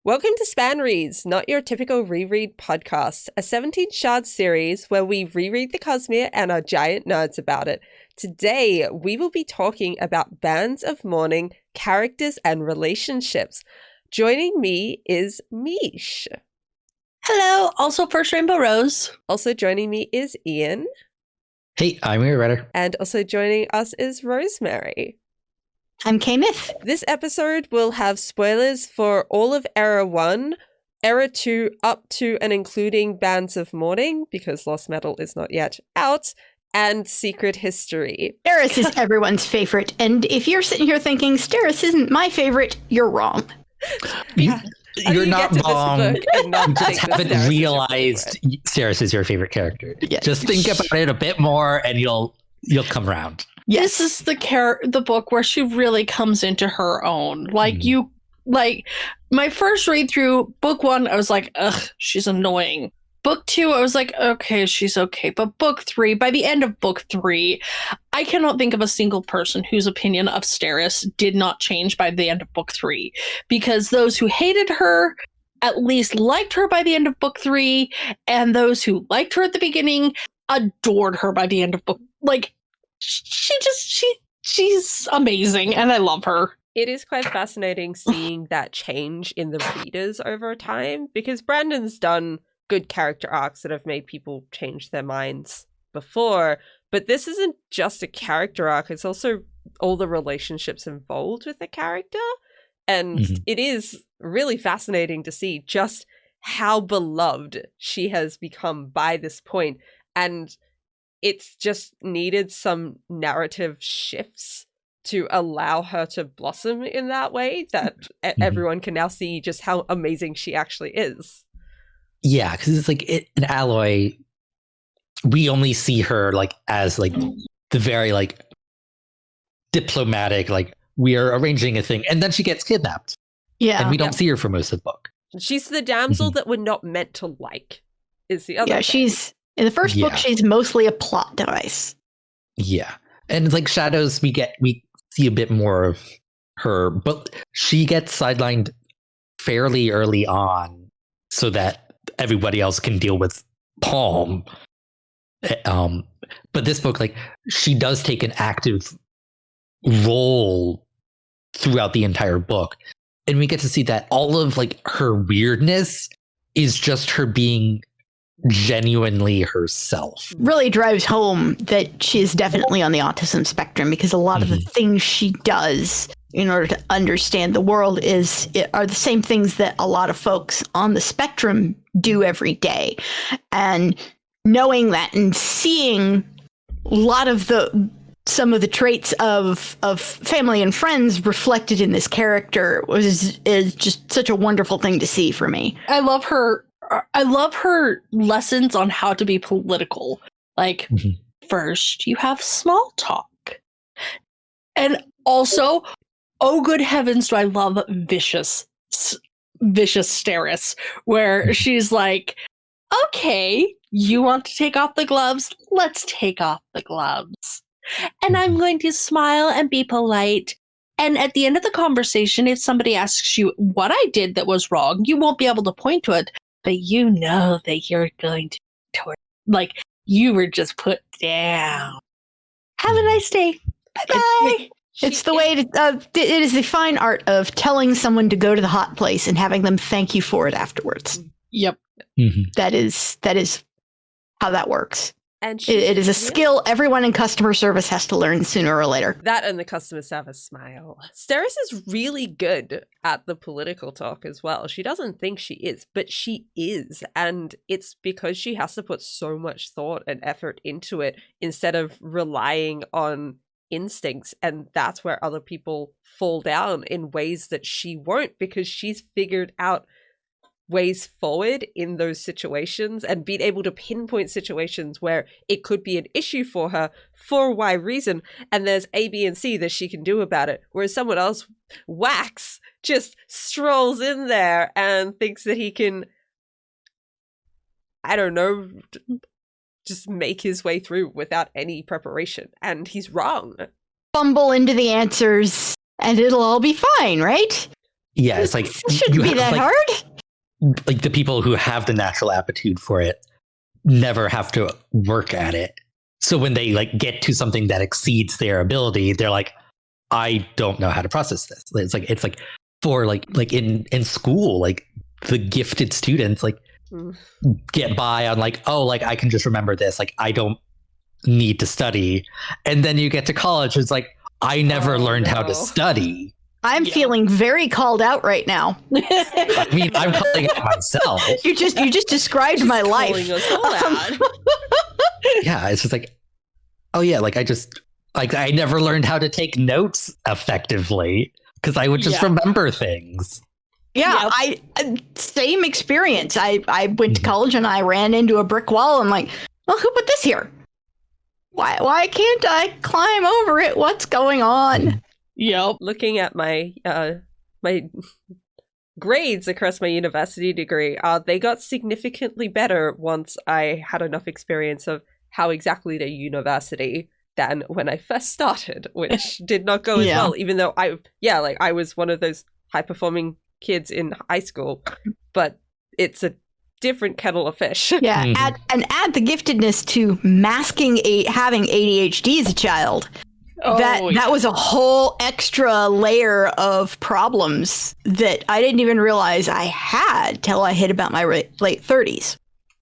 Welcome to SpanReads, not your typical reread podcast, a 17 shard series where we reread the Cosmere and are giant nerds about it. Today, we will be talking about Bands of Mourning, characters and relationships. Joining me is Mish. Hello, also firstRainbowRose. Also joining me is Ian. Hey, I'm your writer. And also joining us is Rosemary. I'm Kaymyth. This episode will have spoilers for all of Era 1, Era 2 up to and including Bands of Mourning, because Lost Metal is not yet out, and Secret History. Steris is everyone's favorite, and if you're sitting here thinking Steris isn't my favorite, you're wrong. You're not wrong. You just haven't realized Steris is your favorite character. Yes. Just think about it a bit more and you'll come around. Yes. This is the book where she really comes into her own. My first read through book 1, I was like, ugh, she's annoying. Book 2, I was like, okay, she's okay. But book 3, by the end of book 3, I cannot think of a single person whose opinion of Steris did not change by the end of book 3. Because those who hated her at least liked her by the end of book 3, and those who liked her at the beginning adored her by the end of book. She's amazing, and I love her. It is quite fascinating seeing that change in the readers over time, because Brandon's done good character arcs that have made people change their minds before, but this isn't just a character arc, it's also all the relationships involved with the character, and it is really fascinating to see just how beloved she has become by this point, and it's just needed some narrative shifts to allow her to blossom in that way that everyone can now see just how amazing she actually is. Yeah, because it's like an Alloy, we only see her as the very diplomatic, we are arranging a thing, and then she gets kidnapped. Yeah. And we don't see her for most of the book. She's the damsel that we're not meant to like, is the other thing. She's in the first book, she's mostly a plot device. Yeah. And Shadows, we see a bit more of her, but she gets sidelined fairly early on so that everybody else can deal with Palm. But this book, she does take an active role throughout the entire book. And we get to see that all of her weirdness is just her being genuinely herself. Really drives home that she is definitely on the autism spectrum, because a lot of the things she does in order to understand the world are the same things that a lot of folks on the spectrum do every day. And knowing that and seeing a lot of some of the traits of family and friends reflected in this character is just such a wonderful thing to see for me. I love her lessons on how to be political. First, you have small talk. And also, oh good heavens, do I love vicious Steris, where she's like, okay, you want to take off the gloves? Let's take off the gloves. And I'm going to smile and be polite. And at the end of the conversation, if somebody asks you what I did that was wrong, you won't be able to point to it, but you know that you're going to you were just put down. Have a nice day. Bye-bye. It's the way it is the fine art of telling someone to go to the hot place and having them thank you for it afterwards. Yep. That is how that works. And it is a skill everyone in customer service has to learn sooner or later. That and the customer service smile. Steris is really good at the political talk as well. She doesn't think she is, but she is. And it's because she has to put so much thought and effort into it instead of relying on instincts. And that's where other people fall down in ways that she won't, because she's figured out ways forward in those situations and being able to pinpoint situations where it could be an issue for her for why reason, and there's A, B, and C that she can do about it, whereas someone else, Wax, just strolls in there and thinks that he can, I don't know, just make his way through without any preparation, and he's wrong. Fumble into the answers and it'll all be fine, right? Yeah, it's like It shouldn't you be have, that like, hard. like the people who have the natural aptitude for it never have to work at it. So when they like get to something that exceeds their ability, they're like, I don't know how to process this. It's like for like in school, like the gifted students like get by on like, oh, like I can just remember this. Like I don't need to study. And then you get to college, it's like, I never learned how to study. I'm feeling very called out right now. I mean, I'm calling it myself. You just described my life. Yeah, it's just like, oh yeah, like I never learned how to take notes effectively because I would just remember things. Yeah, I same experience. I went to college and I ran into a brick wall and like, well, who put this here? Why can't I climb over it? What's going on? Yep. Looking at my my grades across my university degree, they got significantly better once I had enough experience of how exactly the university than when I first started, which did not go as well, even though I was one of those high performing kids in high school, but it's a different kettle of fish. Yeah, add the giftedness to masking having ADHD as a child. That was a whole extra layer of problems that I didn't even realize I had till I hit about my late 30s.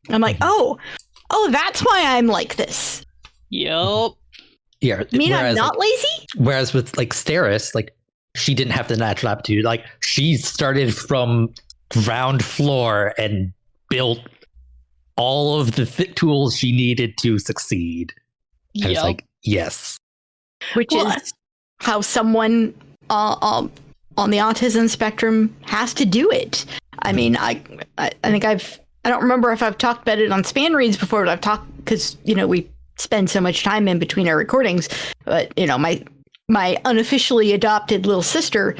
I'm like, oh, that's why I'm like this. Yep. Yeah. I mean, I'm not lazy? Whereas with like Steris, like she didn't have the natural aptitude. Like she started from ground floor and built all of the tools she needed to succeed. And it's like, yes. Which is how someone on the autism spectrum has to do it. I mean, I think I don't remember if I've talked about it on SpanReads before, but I've talked because, we spend so much time in between our recordings. But, my unofficially adopted little sister,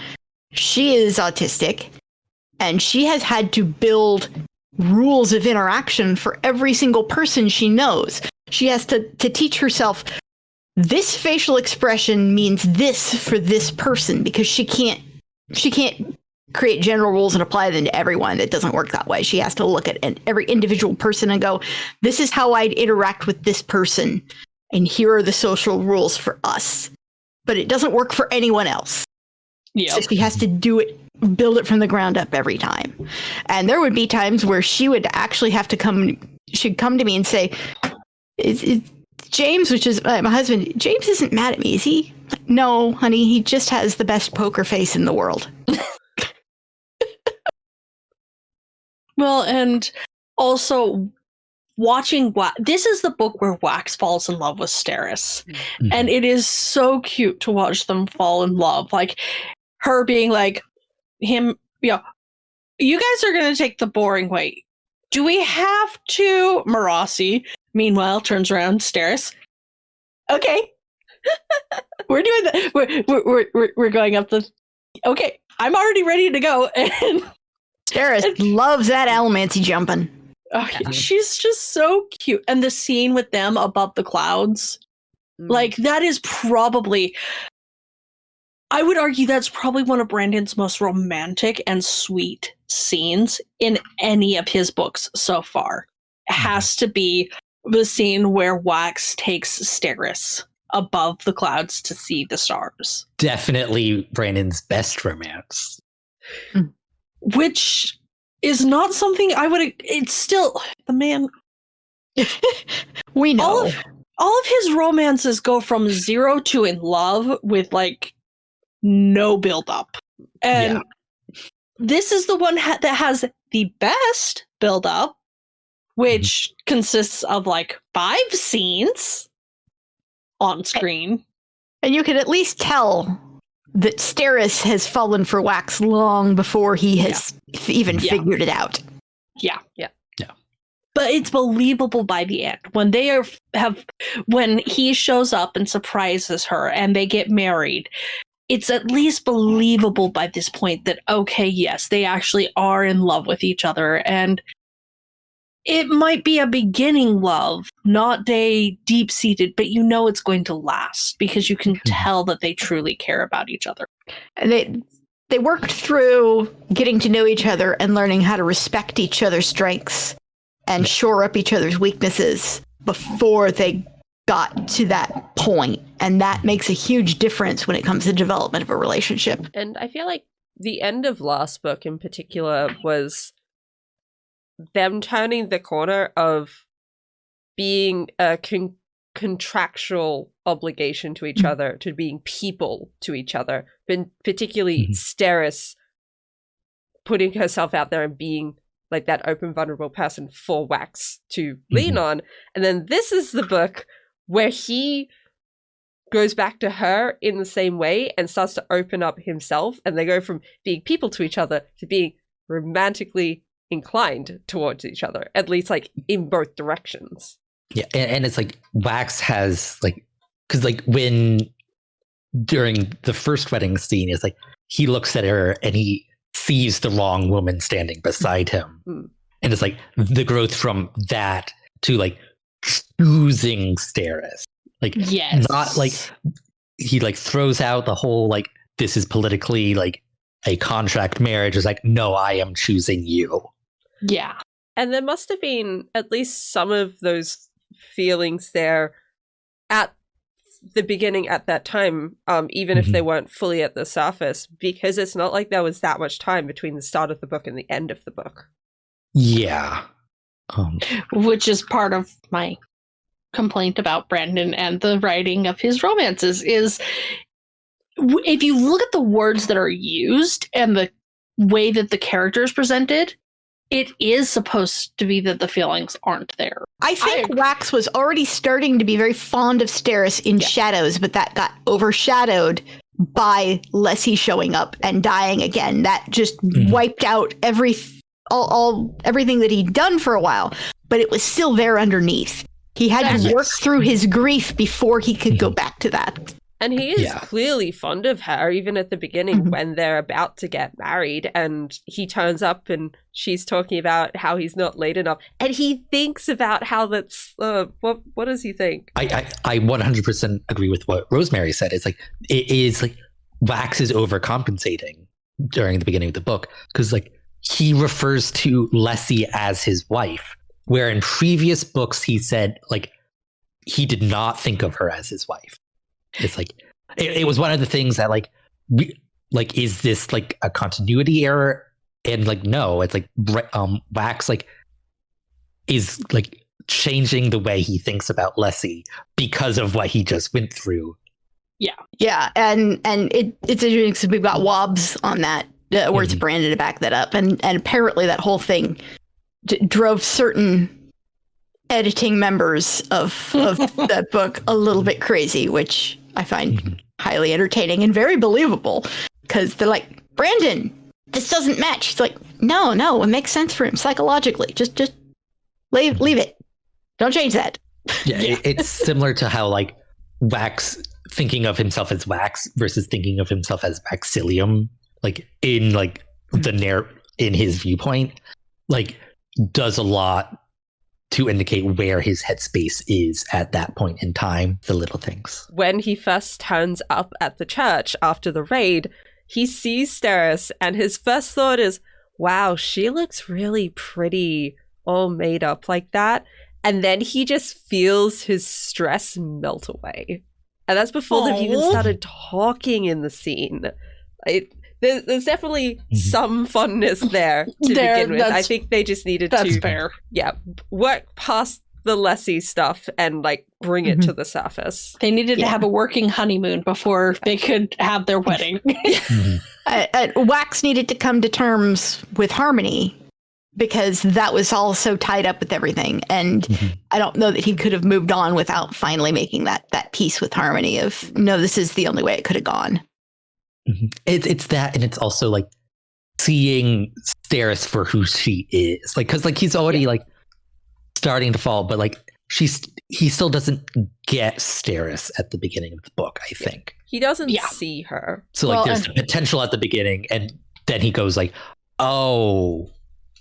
she is autistic and she has had to build rules of interaction for every single person she knows. She has to teach herself this facial expression means this for this person because she can't create general rules and apply them to everyone. It doesn't work that way. She has to look at every individual person and go, this is how I'd interact with this person. And here are the social rules for us. But it doesn't work for anyone else. Yeah. So she has to build it from the ground up every time. And there would be times where she would actually have to she'd come to me and say, James, which is my husband, James isn't mad at me, is he? No, honey, he just has the best poker face in the world. Well, and also watching this is the book where Wax falls in love with Steris. Mm-hmm. And it is so cute to watch them fall in love. Like her being like, you guys are going to take the boring way. Do we have to? Marasi, meanwhile, turns around, Steris. Okay. We're doing that. We're going up the. Okay, I'm already ready to go. And Steris loves that Allomancy jumping. Oh, yeah. She's just so cute. And the scene with them above the clouds, like that is probably, I would argue that's probably one of Brandon's most romantic and sweet scenes in any of his books so far. It has to be the scene where Wax takes Steris above the clouds to see the stars. Definitely Brandon's best romance. Which is not something I would. It's still the man. We know all of his romances go from 0 to in love with like no build up, and this is the one that has the best build up, which consists of like 5 scenes on screen, and you can at least tell that Steris has fallen for Wax long before he has even figured it out. Yeah. But it's believable by the end when when he shows up and surprises her and they get married. It's at least believable by this point that, okay, yes, they actually are in love with each other. And it might be a beginning love, not a deep-seated, but it's going to last because you can tell that they truly care about each other. And they worked through getting to know each other and learning how to respect each other's strengths and shore up each other's weaknesses before they got to that point. And that makes a huge difference when it comes to development of a relationship. And I feel like the end of last book in particular was them turning the corner of being a contractual obligation to each other to being people to each other, but particularly Steris putting herself out there and being like that open, vulnerable person for Wax to lean on. And then this is the book where he goes back to her in the same way and starts to open up himself, and they go from being people to each other to being romantically inclined towards each other, at least like in both directions. Yeah, and it's like Wax has like, because like when during the first wedding scene, it's like he looks at her and he sees the wrong woman standing beside him, and it's like the growth from that to like choosing Steris, like not like he like throws out the whole like this is politically like a contract marriage. Is like, no, I am choosing you. Yeah, and there must have been at least some of those feelings there at the beginning at that time, even if they weren't fully at the surface, because it's not like there was that much time between the start of the book and the end of the book. Yeah. Which is part of my complaint about Brandon and the writing of his romances is if you look at the words that are used and the way that the character is presented, it is supposed to be that the feelings aren't there. I think Wax was already starting to be very fond of Steris in Shadows, but that got overshadowed by Lessie showing up and dying again. That just wiped out everything that he'd done for a while, but it was still there underneath. He had to work through his grief before he could go back to that. And he is clearly fond of her, even at the beginning when they're about to get married. And he turns up and she's talking about how he's not late enough. And he thinks about how that's, what does he think? I 100% agree with what Rosemary said. It's like, it is like Wax is overcompensating during the beginning of the book. Because like he refers to Lessie as his wife, where in previous books he said like he did not think of her as his wife. It's like it was one of the things that like is this like a continuity error? And like no, it's like Wax like is like changing the way he thinks about Lessie because of what he just went through. Yeah, and it's interesting because we've got Wobbs on that words Brandon to back that up, and apparently that whole thing drove certain editing members of that book a little bit crazy, which I find highly entertaining and very believable, because they're like, Brandon, this doesn't match. He's like, no, it makes sense for him psychologically. Just leave it. Don't change that. It's similar to how like Wax thinking of himself as Wax versus thinking of himself as Waxilium, like in like in his viewpoint, like does a lot to indicate where his headspace is at that point in time, the little things. When he first turns up at the church after the raid, he sees Steris, and his first thought is, wow, she looks really pretty, all made up like that. And then he just feels his stress melt away. And that's before they've even started talking in the scene. There's definitely some fondness there to begin with. I think they just needed to fair. Work past the Lessie stuff and like bring it to the surface. They needed to have a working honeymoon before they could have their wedding. Wax needed to come to terms with Harmony because that was all so tied up with everything. And I don't know that he could have moved on without finally making that peace with Harmony of, no, this is the only way it could have gone. It's that, and it's also like seeing Steris for who she is, like because like he's already like starting to fall, but like he still doesn't get Steris at the beginning of the book. I think he doesn't see her. So like there's the potential at the beginning, and then he goes like, oh,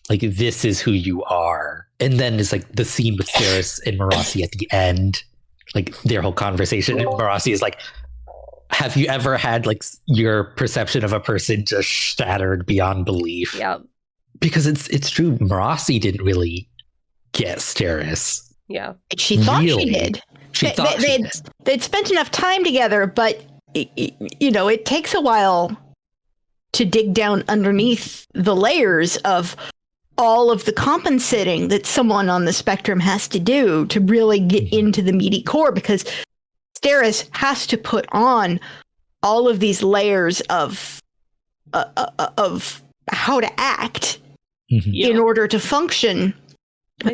like this is who you are, and then it's like the scene with Steris and Marasi at the end, like their whole conversation, and Marasi is like, have you ever had like your perception of a person just shattered beyond belief? Yeah. Because it's true. Marasi didn't really get Steris. Yeah. She thought she did. They'd spent enough time together, but it takes a while to dig down underneath the layers of all of the compensating that someone on the spectrum has to do to really get into the meaty core, because Steris has to put on all of these layers of how to act in order to function,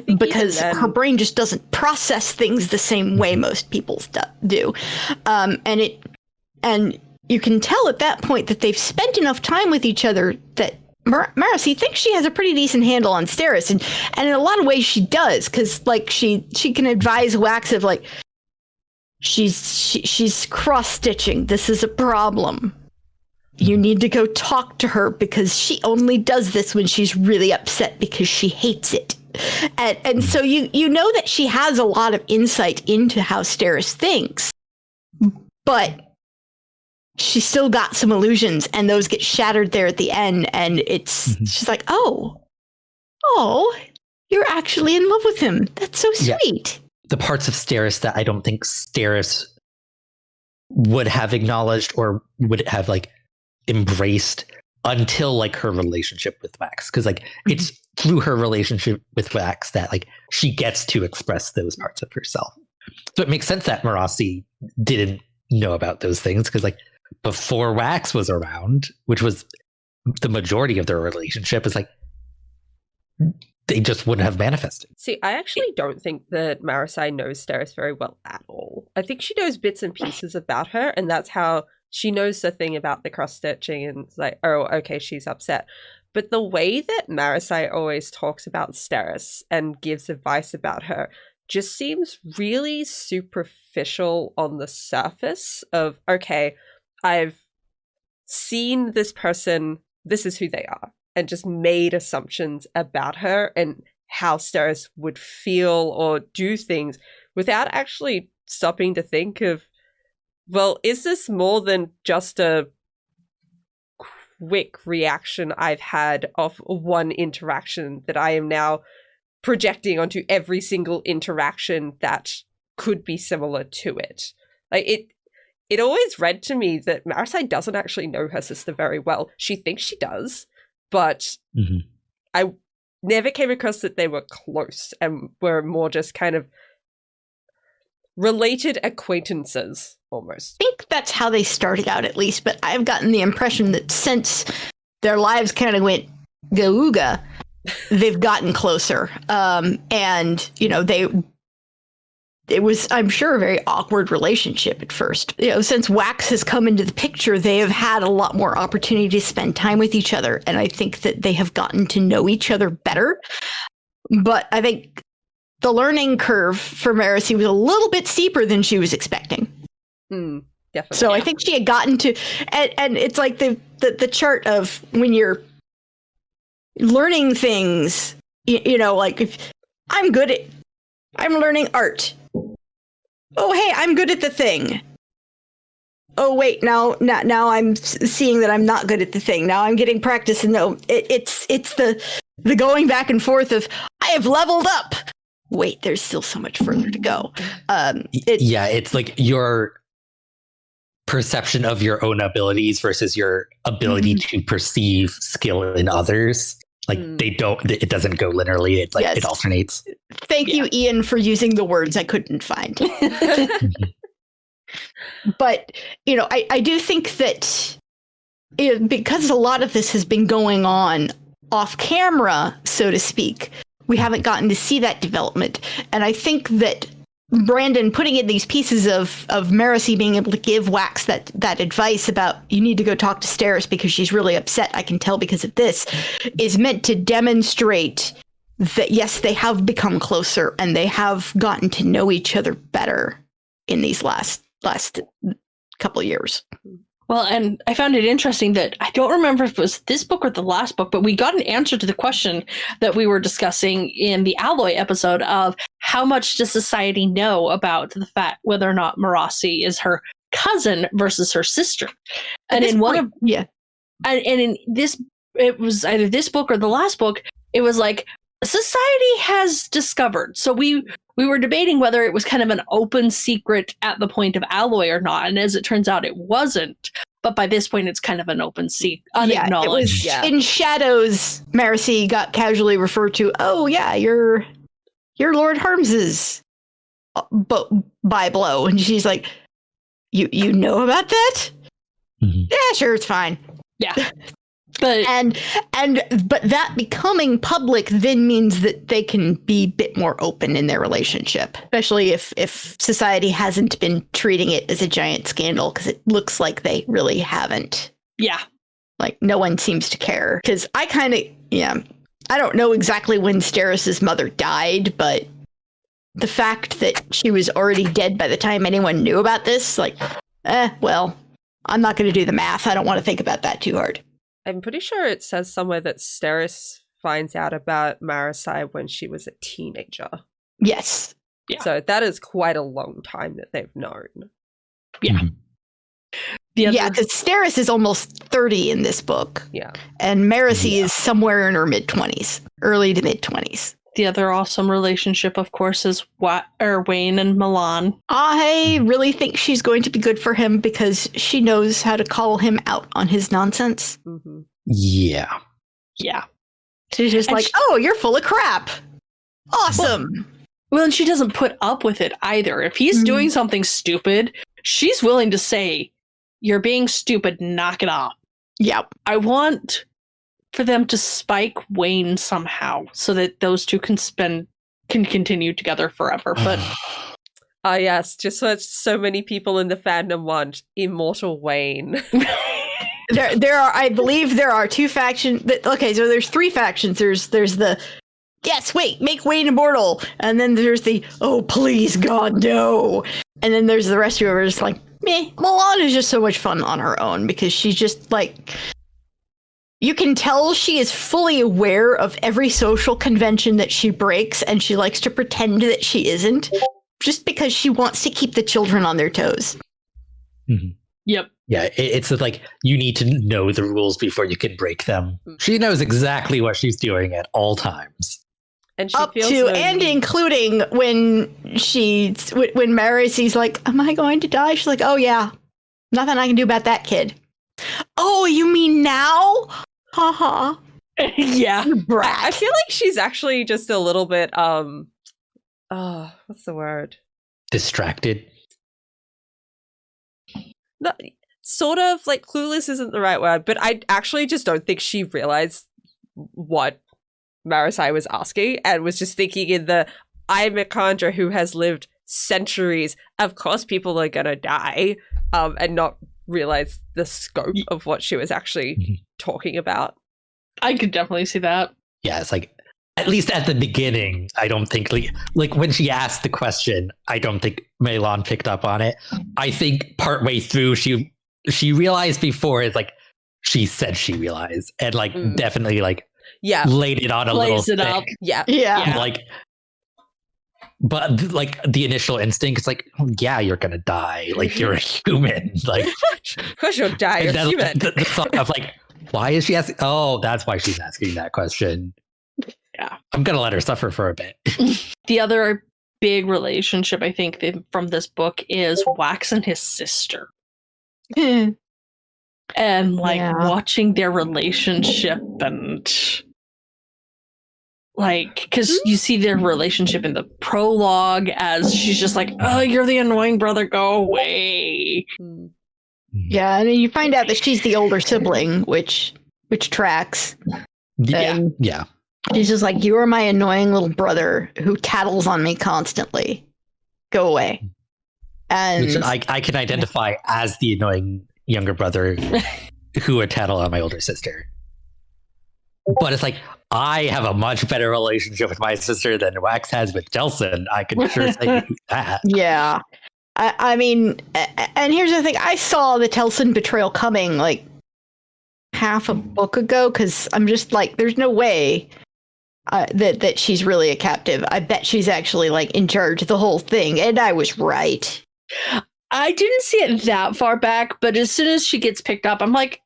because her brain just doesn't process things the same way most people do. And you can tell at that point that they've spent enough time with each other that Marasi thinks she has a pretty decent handle on Steris, and in a lot of ways she does, because like she can advise Wax of like she's cross-stitching. This is a problem. You need to go talk to her, because she only does this when she's really upset because she hates it. And so you know that she has a lot of insight into how Steris thinks, but she's still got some illusions, and those get shattered there at the end. And she's like, oh, you're actually in love with him. That's so sweet. Yeah. The parts of Steris that I don't think Steris would have acknowledged or would have like embraced until like her relationship with Wax, because like it's through her relationship with Wax that like she gets to express those parts of herself. So it makes sense that Marasi didn't know about those things, because like before Wax was around, which was the majority of their relationship, is like they just wouldn't have manifested. See, I actually don't think that Marasi knows Steris very well at all. I think she knows bits and pieces about her, and that's how she knows the thing about the cross-stitching, and it's like, oh, okay, she's upset. But the way that Marasi always talks about Steris and gives advice about her just seems really superficial on the surface of, okay, I've seen this person, this is who they are, and just made assumptions about her and how Steris would feel or do things without actually stopping to think of, well, is this more than just a quick reaction I've had of one interaction that I am now projecting onto every single interaction that could be similar to it? Like it always read to me that Marasi doesn't actually know her sister very well. She thinks she does, but I never came across that they were close and were more just kind of related acquaintances almost. I think that's how they started out, at least, but I've gotten the impression that since their lives kind of went gauga, they've gotten closer. And, it was, I'm sure, a very awkward relationship at first. Since Wax has come into the picture, they have had a lot more opportunity to spend time with each other. And I think that they have gotten to know each other better. But I think the learning curve for Marasi was a little bit steeper than she was expecting. Definitely. So I think she had gotten to, and it's like the chart of when you're learning things, like if I'm learning art. Oh, hey, I'm good at the thing. Oh, wait, now I'm seeing that I'm not good at the thing. Now I'm getting practice. And no, it's the going back and forth of, I have leveled up. Wait, there's still so much further to go. It's like your perception of your own abilities versus your ability to perceive skill in others. Like it doesn't go linearly. It's like it alternates. Thank you, Ian, for using the words I couldn't find. But, I do think that because a lot of this has been going on off camera, so to speak, we haven't gotten to see that development. And I think that Brandon putting in these pieces of Marasi being able to give Wax that advice about, you need to go talk to Steris because she's really upset, I can tell because of this, is meant to demonstrate that, yes, they have become closer and they have gotten to know each other better in these last couple of years. Well, and I found it interesting that I don't remember if it was this book or the last book, but we got an answer to the question that we were discussing in the Alloy episode of how much does society know about the fact whether or not Marasi is her cousin versus her sister. And in one of and in this, it was either this book or the last book, it was like society has discovered. So we were debating whether it was kind of an open secret at the point of Alloy or not, and as it turns out, it wasn't. But by this point, it's kind of an open secret, unacknowledged. In Shadows, Marcy got casually referred to. Oh yeah, you're Lord Harms's by blow, and she's like, you know about that? Mm-hmm. Yeah, sure, it's fine. Yeah. But but that becoming public then means that they can be a bit more open in their relationship, especially if society hasn't been treating it as a giant scandal, because it looks like they really haven't. Yeah. Like, no one seems to care. Because I don't know exactly when Steris's mother died, but the fact that she was already dead by the time anyone knew about this, like, well, I'm not going to do the math. I don't want to think about that too hard. I'm pretty sure it says somewhere that Steris finds out about Marasi when she was a teenager. Yes. Yeah. So that is quite a long time that they've known. Yeah. Yeah, because Steris is almost 30 in this book. Yeah. And Marasi is somewhere in her mid-20s, early to mid-20s. The other awesome relationship, of course, is Wayne and Milan. I really think she's going to be good for him because she knows how to call him out on his nonsense. Mm-hmm. Yeah. Yeah. She's just oh, you're full of crap. Awesome. Well, and she doesn't put up with it either. If he's doing something stupid, she's willing to say, you're being stupid, knock it off. Yep. I want for them to spike Wayne somehow so that those two can continue together forever. But yes, just what so many people in the fandom want, Immortal Wayne. I believe there are two factions. Okay, so there's three factions. There's the make Wayne immortal, and then there's the please God no, and then there's the rest of it. Just like meh. Milan is just so much fun on her own because she's just like. You can tell she is fully aware of every social convention that she breaks, and she likes to pretend that she isn't, just because she wants to keep the children on their toes. Mm-hmm. Yep. Yeah, it's like you need to know the rules before you can break them. She knows exactly what she's doing at all times. And she up to and including when Marcy's like, am I going to die? She's like, oh yeah, nothing I can do about that kid. Oh, you mean now? Haha. Yeah. Brat. I feel like she's actually just a little bit what's the word? Distracted. No, sort of like clueless isn't the right word, but I actually just don't think she realized what Marasi was asking and was just thinking in the I'm a Kandra who has lived centuries. Of course people are gonna die. And not realize the scope of what she was actually talking about. I could definitely see that. Yeah, it's like, at least at the beginning, I don't think, like when she asked the question, I don't think Milan picked up on it. I think partway through, she realized before, it's like, she said she realized, and like, definitely like, laid it on a little it up. Yeah. Like, but like the initial instinct is like, yeah, you're gonna die. Like you're a human. Like, of course you'll die. You're human. The thought of like, why is she asking? Oh, that's why she's asking that question. Yeah, I'm gonna let her suffer for a bit. The other big relationship I think from this book is Wax and his sister, and like watching their relationship and. Like, because you see their relationship in the prologue as she's just like, oh, you're the annoying brother, go away. Yeah, and you find out that she's the older sibling, which tracks. Yeah. She's just like, you are my annoying little brother who tattles on me constantly. Go away. And which I can identify as the annoying younger brother who would tattle on my older sister. But it's like, I have a much better relationship with my sister than Wax has with Jelson. I can sure say that. Yeah. I mean, and here's the thing. I saw the Telson betrayal coming like half a book ago because I'm just like, there's no way that she's really a captive. I bet she's actually like in charge of the whole thing. And I was right. I didn't see it that far back, but as soon as she gets picked up, I'm like,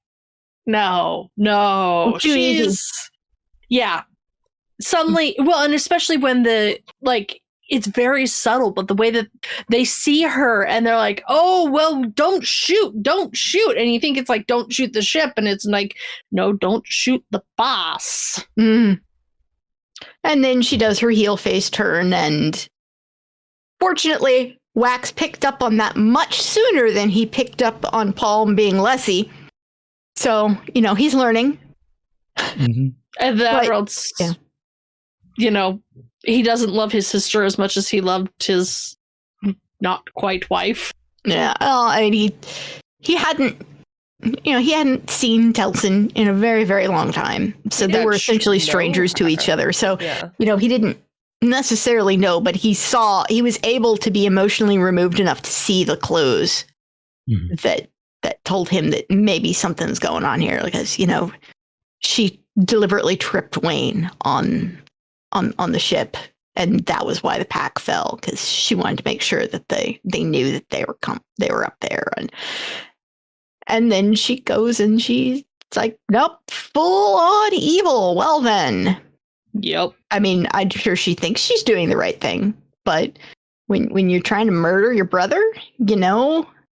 no, yeah. Suddenly, well, and especially when it's very subtle, but the way that they see her and they're like, oh, well, don't shoot. And you think it's like, don't shoot the ship. And it's like, no, don't shoot the boss. Mm. And then she does her heel face turn. And fortunately, Wax picked up on that much sooner than he picked up on Palm being Lessie. So, he's learning. Mm-hmm. And the Emerald's, he doesn't love his sister as much as he loved his not quite wife. Yeah, well, I mean, he hadn't seen Telson in a very, very long time. So they were essentially strangers to each other. So, he didn't necessarily know, but he was able to be emotionally removed enough to see the clues that told him that maybe something's going on here. Because, she deliberately tripped Wayne on the ship, and that was why the pack fell, because she wanted to make sure that they knew that they were up there, and then she goes and she's like, nope, full on evil. Well then, yep. I mean, I'm sure she thinks she's doing the right thing, but when you're trying to murder your brother,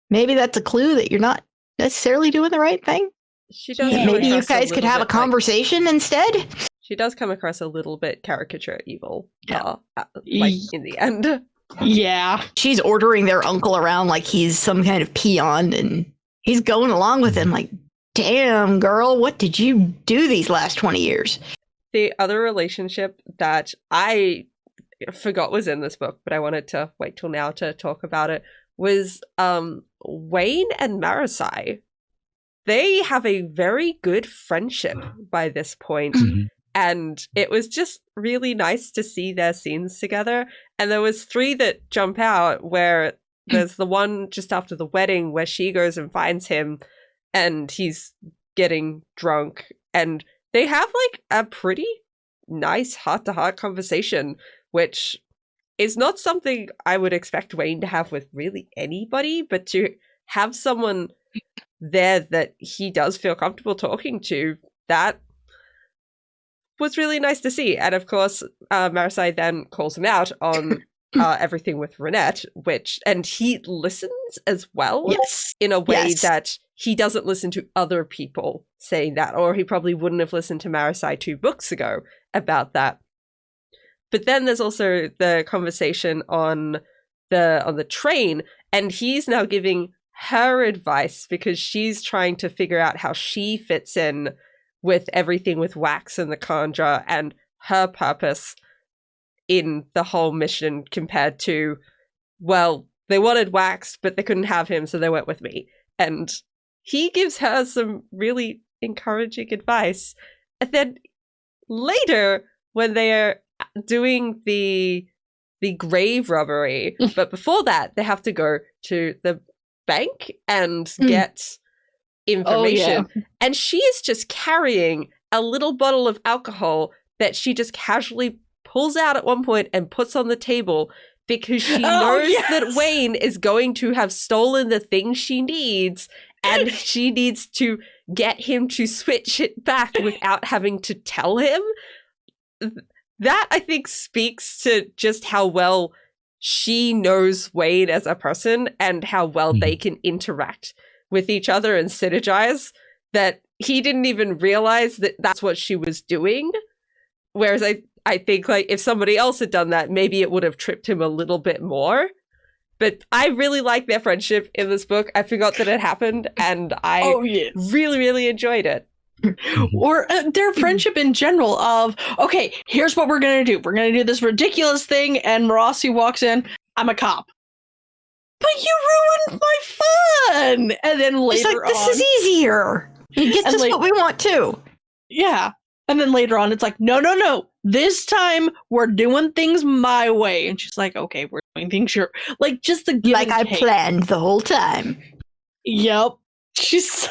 maybe that's a clue that you're not necessarily doing the right thing. She does. Maybe you guys could have a conversation instead. She does come across a little bit caricature evil, in the end. Yeah. She's ordering their uncle around like he's some kind of peon, and he's going along with him like, damn, girl, what did you do these last 20 years? The other relationship that I forgot was in this book, but I wanted to wait till now to talk about it, was Wayne and Marasai. They have a very good friendship by this point. Mm-hmm. And it was just really nice to see their scenes together. And there was 3 that jump out, where there's the one just after the wedding where she goes and finds him and he's getting drunk. And they have like a pretty nice heart-to-heart conversation, which is not something I would expect Wayne to have with really anybody, but to have someone there that he does feel comfortable talking to, that was really nice to see. And of course, Marasai then calls him out on everything with Renette, and he listens as well, in a way that he doesn't listen to other people saying that, or he probably wouldn't have listened to Marasai 2 books ago about that. But then there's also the conversation on the train, and he's now giving her advice because she's trying to figure out how she fits in with everything with Wax and the Kandra and her purpose in the whole mission, compared to, well, they wanted Wax, but they couldn't have him, so they went with me. And he gives her some really encouraging advice. And then later, when they're doing the grave robbery, but before that, they have to go to the bank and get information. And she is just carrying a little bottle of alcohol that she just casually pulls out at one point and puts on the table, because she knows that Wayne is going to have stolen the thing she needs, and she needs to get him to switch it back without having to tell him. That, I think, speaks to just how well she knows Wayne as a person and how well they can interact with each other and synergize, that he didn't even realize that that's what she was doing. Whereas I think, like, if somebody else had done that, maybe it would have tripped him a little bit more. But I really like their friendship in this book. I forgot that it happened, and I really, really enjoyed it. Or their friendship in general of, okay, here's what we're going to do. We're going to do this ridiculous thing, and Rossi walks in, I'm a cop. But you ruined my fun! And then later on... This is easier. He gets us what we want too. Yeah. And then later on, it's like, no. This time, we're doing things my way. And she's like, okay, we're doing things your... Like, just the give like I planned the whole time. Yep. She's...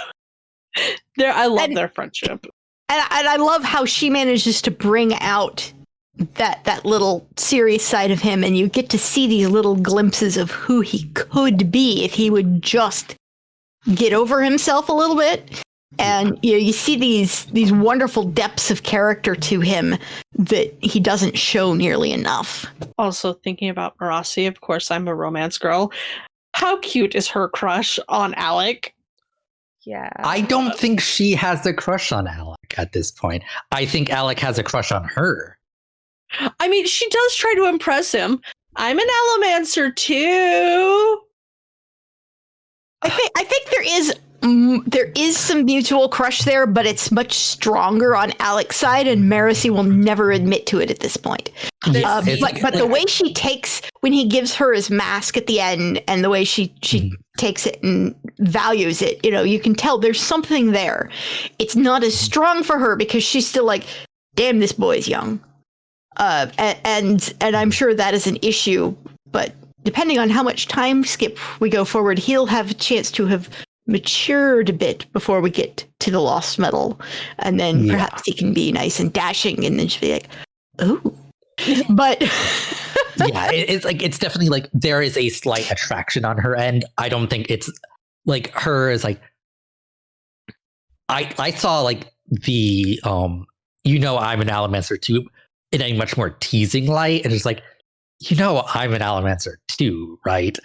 I love their friendship. And I love how she manages to bring out that little serious side of him, and you get to see these little glimpses of who he could be if he would just get over himself a little bit. And you see these wonderful depths of character to him that he doesn't show nearly enough. Also thinking about Marasi, of course, I'm a romance girl. How cute is her crush on Alec? Yeah. I don't think she has a crush on Alec at this point. I think Alec has a crush on her. I mean, she does try to impress him. I'm an Allomancer too. I think there is some mutual crush there, but it's much stronger on Alec's side, and Marasi will never admit to it at this point. But the way she takes when he gives her his mask at the end, and the way she takes it and values it, you can tell there's something there. It's not as strong for her because she's still like, damn, this boy's young. And I'm sure that is an issue, but depending on how much time skip we go forward, he'll have a chance to have matured a bit before we get to the Lost Metal, and then perhaps he can be nice and dashing, and then she'll be like, "Ooh." But it's definitely like there is a slight attraction on her end. I don't think it's like her is like I saw like the I'm an Allomancer too in a much more teasing light, and it's like, I'm an Allomancer too, right?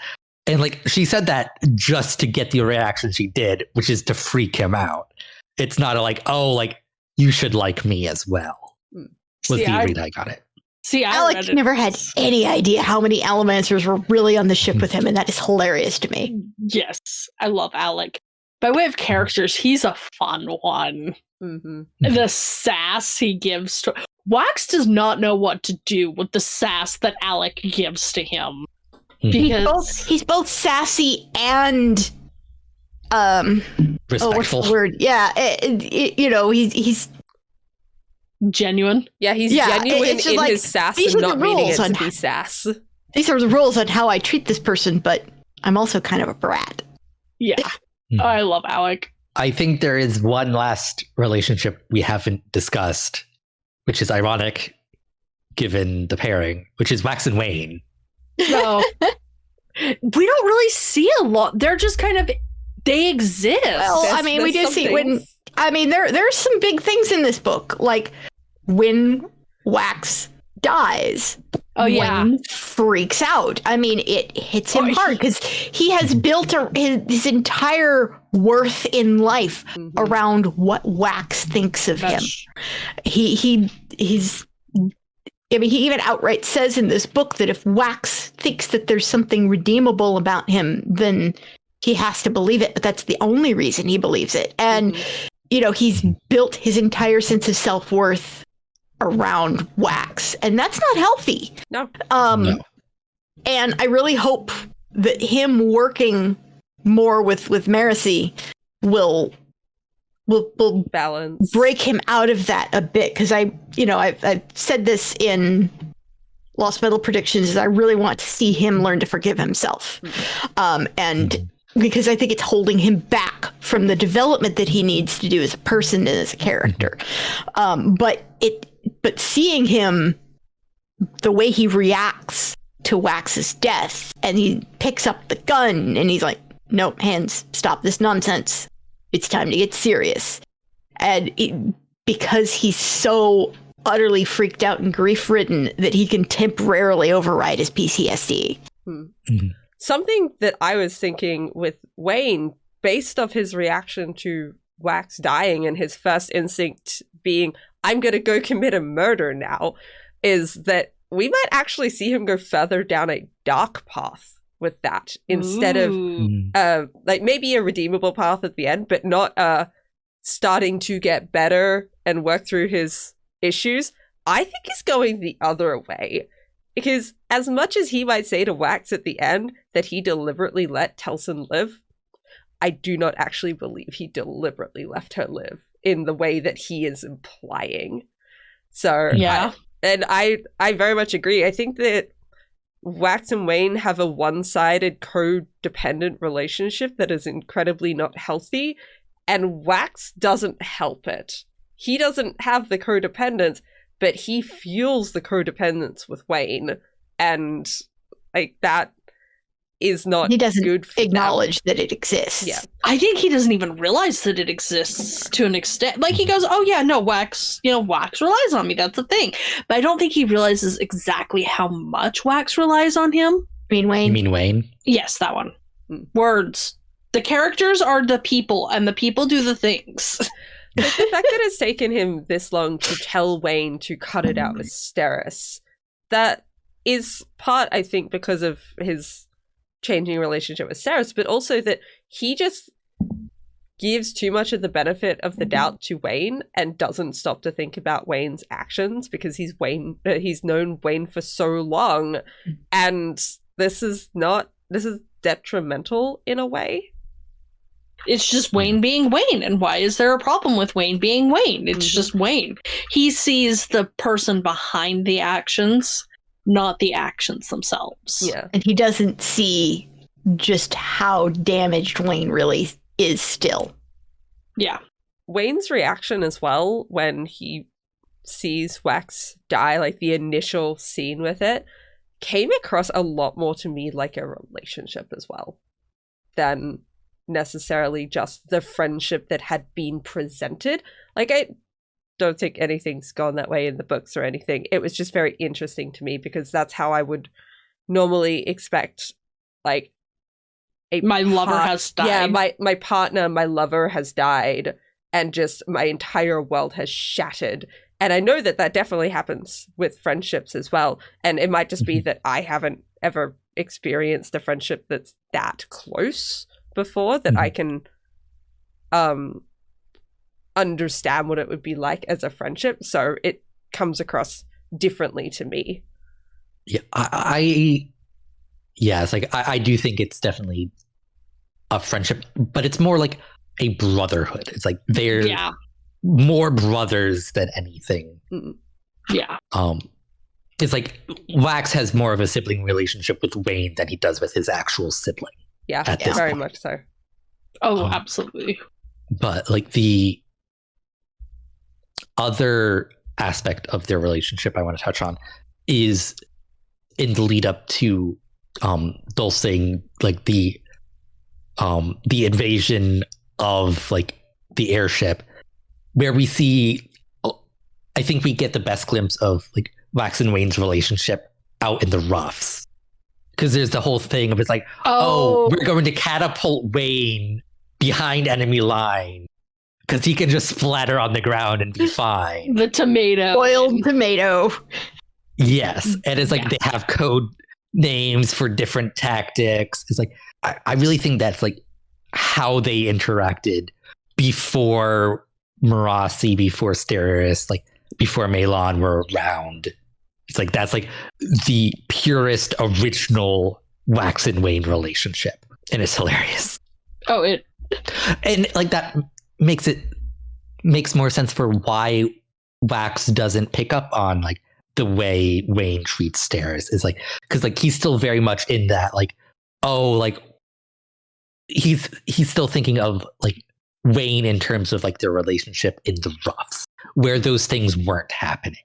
And like she said that just to get the reaction she did, which is to freak him out. It's not you should like me as well. Was the read I got it. See, Alec never had any idea how many Allomancers were really on the ship with him, and that is hilarious to me. Yes, I love Alec. By way of characters, he's a fun one. Mm-hmm. The sass he gives to Wax does not know what to do with the sass that Alec gives to him. Because he's both sassy and respectful. What's the word? Yeah, he's genuine. Yeah, he's genuine in his sass and not meaning it to be sass. These are the rules on how I treat this person, but I'm also kind of a brat. Yeah, I love Alec. I think there is one last relationship we haven't discussed, which is ironic given the pairing, which is Wax and Wayne. No, we don't really see a lot. They're just kind of, they exist. Well, we do see there's some big things in this book, like when Wax dies. Oh yeah, Wayne freaks out. It hits him hard because he has built his entire worth in life around what Wax thinks of him. He even outright says in this book that if Wax thinks that there's something redeemable about him, then he has to believe it. But that's the only reason he believes it. And, he's built his entire sense of self-worth around Wax. And that's not healthy. No. No. And I really hope that him working more with Marasi will balance, break him out of that a bit, because I've said this in Lost Metal predictions, is I really want to see him learn to forgive himself, and because I think it's holding him back from the development that he needs to do as a person and as a character. But seeing him, the way he reacts to Wax's death, and he picks up the gun and he's like, "No, hands, stop this nonsense. It's time to get serious." And because he's so utterly freaked out and grief-ridden that he can temporarily override his PTSD. Something that I was thinking with Wayne, based off his reaction to Wax dying and his first instinct being, I'm going to go commit a murder now, is that we might actually see him go further down a dark path with that, instead of maybe a redeemable path at the end, but not starting to get better and work through his issues. I think he's going the other way, because as much as he might say to Wax at the end that he deliberately let Telsin live, I do not actually believe he deliberately left her live in the way that he is implying. So yeah, I very much agree. I think that Wax and Wayne have a one-sided codependent relationship that is incredibly not healthy, and Wax doesn't help it. He doesn't have the codependence, but he fuels the codependence with Wayne, and like that is not He doesn't good for acknowledge them. that it exists. Yeah. I think he doesn't even realize that it exists to an extent. Like, he goes, oh yeah, no, Wax relies on me. That's the thing. But I don't think he realizes exactly how much Wax relies on him. Wayne? You mean Wayne? Yes, that one. Words. The characters are the people, and the people do the things. But the fact that it's taken him this long to tell Wayne to cut it out with Steris, that is part, I think, because of his changing relationship with Steris, but also that he just gives too much of the benefit of the doubt to Wayne and doesn't stop to think about Wayne's actions, because he's known Wayne for so long, and this is detrimental in a way. It's just Wayne being Wayne, and why is there a problem with Wayne being Wayne? It's just Wayne. He sees the person behind the actions, not the actions themselves. Yeah. And he doesn't see just how damaged Wayne really is still. Yeah. Wayne's reaction as well when he sees Wax die, like the initial scene with it, came across a lot more to me like a relationship as well than necessarily just the friendship that had been presented. Like, I don't think anything's gone that way in the books or anything. It was just very interesting to me because that's how I would normally expect, like, my lover has died. Yeah, my partner, my lover has died, and just my entire world has shattered. And I know that definitely happens with friendships as well. And it might just be that I haven't ever experienced a friendship that's that close before that I can understand what it would be like as a friendship. So it comes across differently to me. Yeah, it's like I do think it's definitely a friendship, but it's more like a brotherhood. It's like they're more brothers than anything. Yeah. It's like Wax has more of a sibling relationship with Wayne than he does with his actual sibling. Yeah, very much so. Oh, absolutely. But like the other aspect of their relationship I want to touch on is in the lead up to Dulcing, like the invasion of like the airship, where we see, I think we get the best glimpse of like Wax and Wayne's relationship out in the roughs. Because there's the whole thing of it's like, oh, we're going to catapult Wayne behind enemy line because he can just splatter on the ground and be fine. The tomato. Boiled tomato. Yes. And it's like they have code names for different tactics. It's like, I really think that's like how they interacted before Marasi, before Steris, like before Malon were around. It's like that's like the purest original Wax and Wayne relationship, and it's hilarious. And like that makes more sense for why Wax doesn't pick up on like the way Wayne treats Steris. Is like because like he's still very much in that like like he's still thinking of like Wayne in terms of like their relationship in the roughs, where those things weren't happening.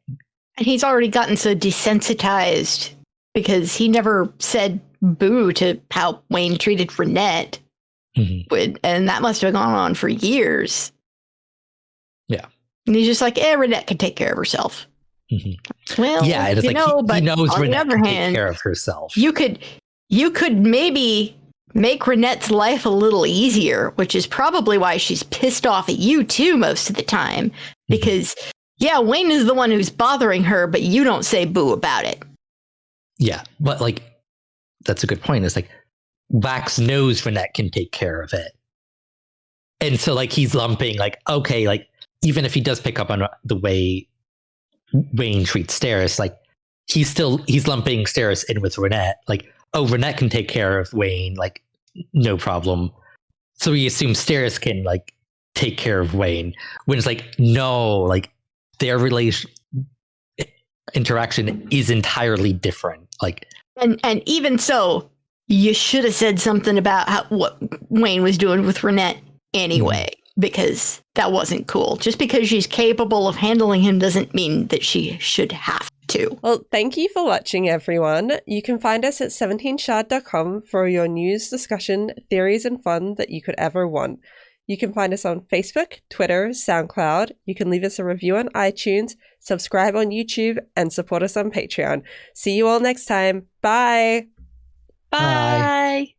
And he's already gotten so desensitized because he never said boo to how Wayne treated Renette. And that must have gone on for years. Yeah. And he's just like, Renette can take care of herself. Well, yeah, it is like but he knows on Renette the other can hand, take care of herself. You could maybe make Renette's life a little easier, which is probably why she's pissed off at you too most of the time. Because Wayne is the one who's bothering her, but you don't say boo about it. Yeah, but like that's a good point. It's like Wax knows Renette can take care of it. And so like he's lumping like, okay, like even if he does pick up on the way Wayne treats Steris, like he's lumping Steris in with Renette. Like, oh, Renette can take care of Wayne, like no problem. So he assumes Steris can like take care of Wayne. When it's like, no, like their interaction is entirely different. Like, and even so, you should have said something about what Wayne was doing with Renette anyway. because that wasn't cool. Just because she's capable of handling him doesn't mean that she should have to. Well, thank you for watching, everyone. You can find us at 17shard.com for your news, discussion, theories, and fun that you could ever want. You can find us on Facebook, Twitter, SoundCloud. You can leave us a review on iTunes, subscribe on YouTube, and support us on Patreon. See you all next time. Bye. Bye.